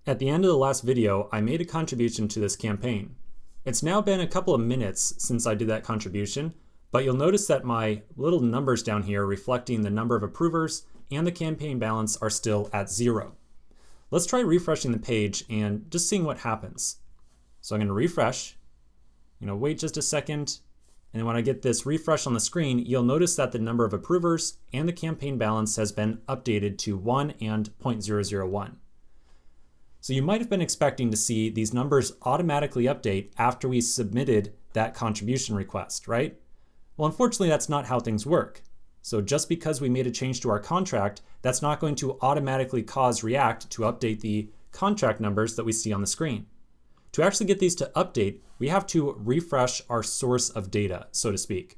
At the end of the last video, I made a contribution to this campaign. It's now been a couple of minutes since I did that contribution, but you'll notice that my little numbers down here reflecting the number of approvers and the campaign balance are still at 0. Let's try refreshing the page and just seeing what happens. So I'm going to refresh, wait just a second, and when I get this refresh on the screen, you'll notice that the number of approvers and the campaign balance has been updated to 1 and 0.001. So you might have been expecting to see these numbers automatically update after we submitted that contribution request, right? Well, unfortunately, that's not how things work. So just because we made a change to our contract, that's not going to automatically cause React to update the contract numbers that we see on the screen. To actually get these to update, we have to refresh our source of data, so to speak.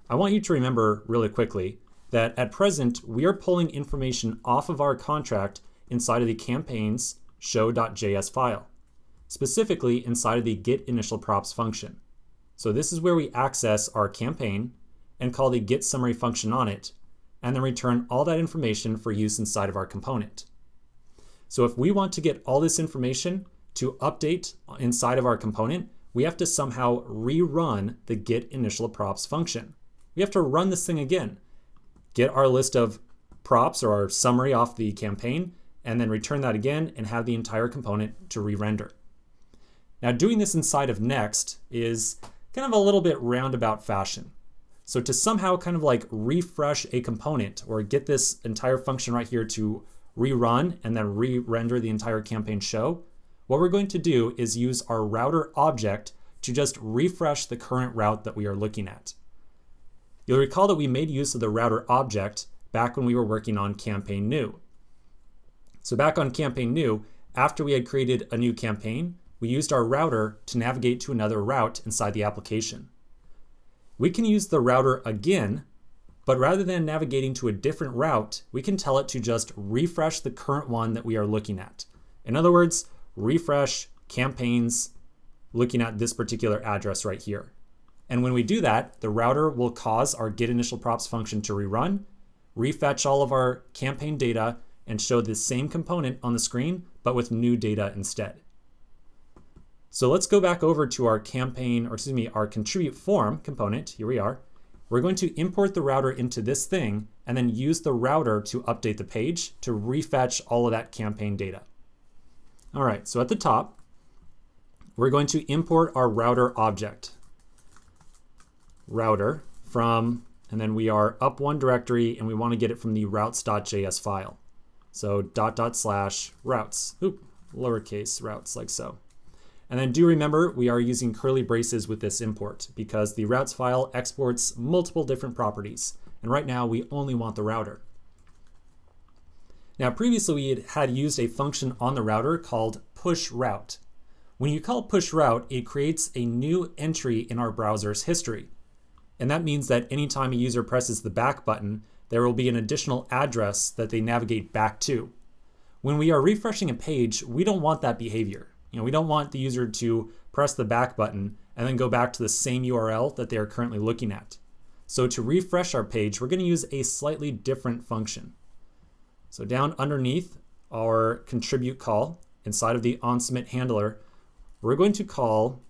I want you to remember really quickly that at present, we are pulling information off of our contract inside of the campaigns show.js file, specifically inside of the getInitialProps function. So this is where we access our campaign and call the getSummary function on it, and then return all that information for use inside of our component. So if we want to get all this information to update inside of our component, we have to somehow rerun the getInitialProps function. We have to run this thing again, get our list of props or our summary off the campaign, and then return that again and have the entire component to re-render. Now doing this inside of Next is kind of a little bit roundabout fashion. So to somehow kind of like refresh a component or get this entire function right here to rerun and then re-render the entire campaign show, what we're going to do is use our router object to just refresh the current route that we are looking at. You'll recall that we made use of the router object back when we were working on campaign new. So back on campaign new, after we had created a new campaign, we used our router to navigate to another route inside the application. We can use the router again, but rather than navigating to a different route, we can tell it to just refresh the current one that we are looking at. In other words, refresh campaigns looking at this particular address right here. And when we do that, the router will cause our getInitialProps function to rerun, refetch all of our campaign data, and show the same component on the screen, but with new data instead. So let's go back over to our our contribute form component. Here we are. We're going to import the router into this thing and then use the router to update the page to refetch all of that campaign data. All right, so at the top, we're going to import our router object. Router from, and then we are up one directory and we want to get it from the routes.js file. So /routes, lowercase routes like so. And then do remember we are using curly braces with this import because the routes file exports multiple different properties. And right now we only want the router. Now previously we had used a function on the router called pushRoute. When you call pushRoute, it creates a new entry in our browser's history. And that means that anytime a user presses the back button, there will be an additional address that they navigate back to. When we are refreshing a page, we don't want that behavior. We don't want the user to press the back button and then go back to the same URL that they are currently looking at. So to refresh our page, we're going to use a slightly different function. So down underneath our contribute call, inside of the onSubmit handler, we're going to call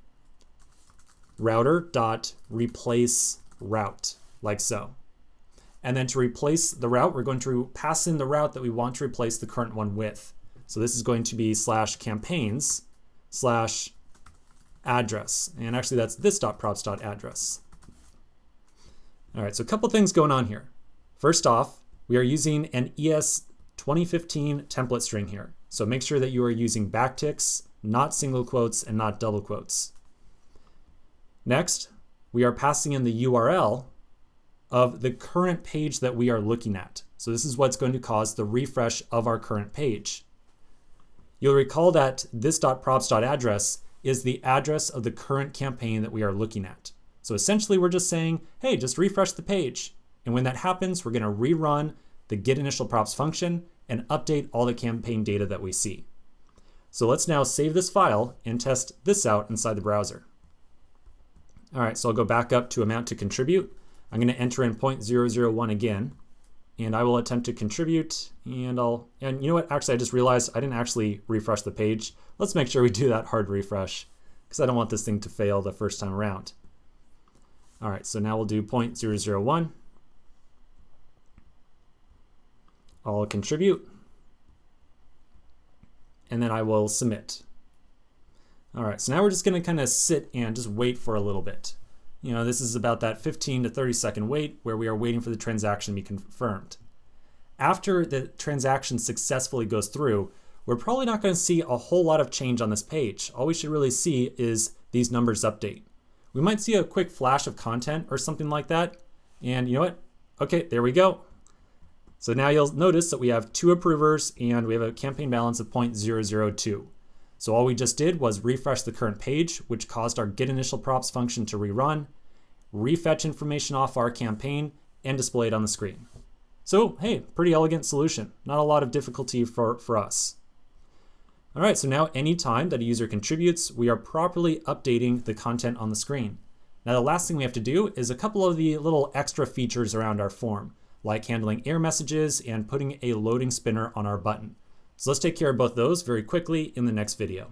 router.replaceRoute, like so. And then to replace the route, we're going to pass in the route that we want to replace the current one with. So this is going to be /campaigns/address. And actually that's this.props.address. All right, so a couple things going on here. First off, we are using an ES 2015 template string here. So make sure that you are using backticks, not single quotes and not double quotes. Next, we are passing in the URL of the current page that we are looking at. So this is what's going to cause the refresh of our current page. You'll recall that this.props.address is the address of the current campaign that we are looking at. So essentially we're just saying, hey, just refresh the page. And when that happens, we're going to rerun the getInitialProps function and update all the campaign data that we see. So let's now save this file and test this out inside the browser. All right, so I'll go back up to amount to contribute. I'm going to enter in 0.001 again. and I will attempt to contribute, and you know what, actually I just realized I didn't actually refresh the page. Let's make sure we do that hard refresh, because I don't want this thing to fail the first time around. All right, so now we'll do 0.001. I'll contribute, and then I will submit. All right, so now we're just gonna kind of sit and just wait for a little bit. You know, this is about that 15 to 30 second wait where we are waiting for the transaction to be confirmed. After the transaction successfully goes through, we're probably not going to see a whole lot of change on this page. All we should really see is these numbers update. We might see a quick flash of content or something like that. And you know what? Okay, there we go. So now you'll notice that we have 2 approvers and we have a campaign balance of 0.002. So all we just did was refresh the current page, which caused our getInitialProps function to rerun, refetch information off our campaign, and display it on the screen. So hey, pretty elegant solution. Not a lot of difficulty for us. All right, so now anytime that a user contributes, we are properly updating the content on the screen. Now the last thing we have to do is a couple of the little extra features around our form, like handling error messages and putting a loading spinner on our button. So let's take care of both those very quickly in the next video.